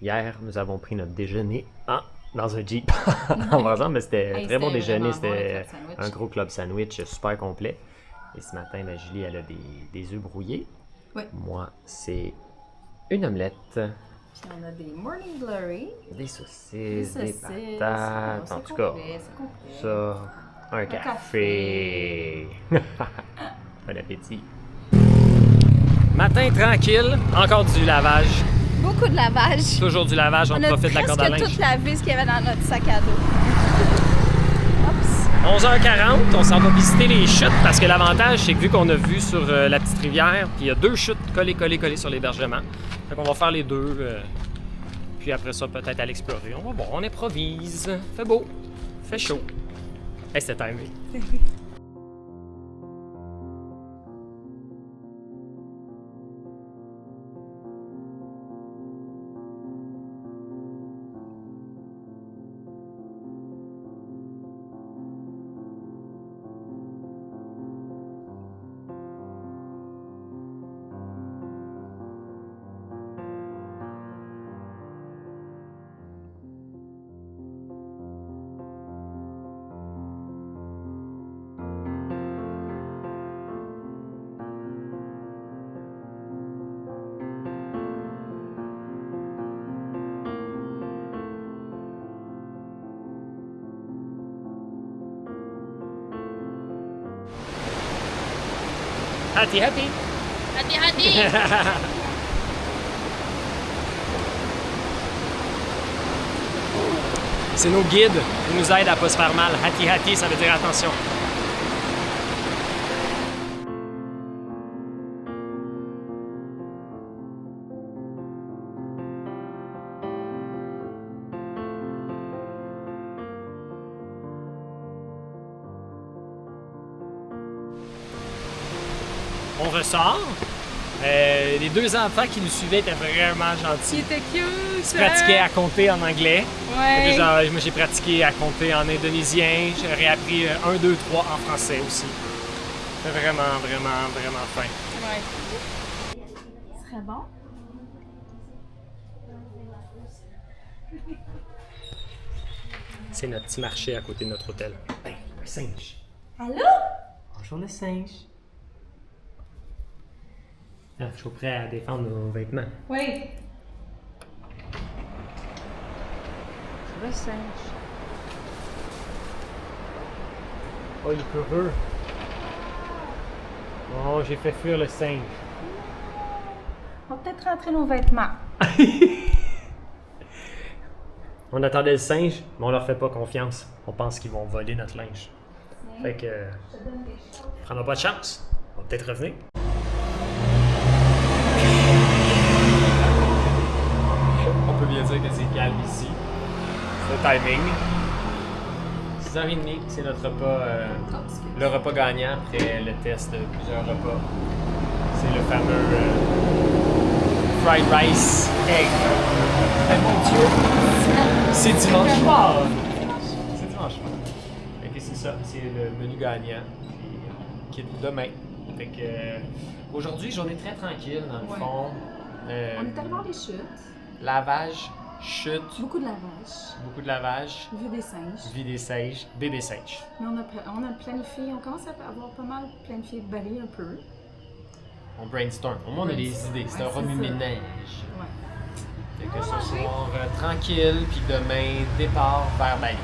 Hier, nous avons pris notre déjeuner dans un Jeep en passant, mais c'était un très bon déjeuner. C'était un gros club sandwich super complet. Et ce matin, Julie, elle a des œufs brouillés. Oui. Moi, c'est une omelette. Puis on a des morning glory. Des saucisses, des saucisses. patates. Bon, En tout cas, ça, un café. Bon appétit. Matin tranquille, encore du lavage. Beaucoup de lavage. Toujours du lavage, on profite de la corde à linge. On a presque tout lavé ce qu'il y avait dans notre sac à dos. Oups. 11h40, on s'en va visiter les chutes parce que l'avantage, c'est que vu qu'on a vu sur la petite rivière, puis il y a 2 chutes collées sur l'hébergement. Fait qu'on va faire les 2, puis après ça, peut-être à l'explorer. On va voir, on improvise. Fait beau, fait chaud. Hey, c'était timé. Happy. Hadi. C'est nos guides qui nous aident à pas se faire mal. Hati, ça veut dire attention. On ressort. Les 2 enfants qui nous suivaient étaient vraiment gentils. Il était cute. Ils se pratiquaient à compter en anglais. Ouais. Moi, j'ai pratiqué à compter en indonésien. J'ai réappris 1, 2, 3 en français aussi. C'est vraiment fin. Ouais. Ce serait bon. C'est notre petit marché à côté de notre hôtel. Hey, un singe. Allô? Bonjour le singe. Ah, je suis prêt à défendre nos vêtements. Oui. Le singe. Oh, il est peureux. Oh, j'ai fait fuir le singe. On va peut-être rentrer nos vêtements. On attendait le singe, mais on leur fait pas confiance. On pense qu'ils vont voler notre linge. Fait que... on prendra pas de chance. On va peut-être revenir. On peut bien dire que c'est calme ici. C'est le timing. 6h30, c'est notre repas, le repas gagnant après le test de plusieurs repas. C'est le fameux fried rice egg. Eh mon Dieu! C'est dimanche soir! C'est dimanche soir. Fait que c'est ça, c'est le menu gagnant. Qui est demain. Fait que aujourd'hui, journée très tranquille dans le fond. On est allé voir les chutes. Lavage, chute, Beaucoup de lavage. beaucoup de lavage, Vue des singes. vie des singes, bébé singe. Mais on a planifié, on commence à avoir pas mal planifié de balayer un peu. On brainstorm. Au moins, on a des idées. C'est un Ouais, c'est remue-ménage. Ouais. Fait que ce soir, tranquille, puis demain, départ vers Bali.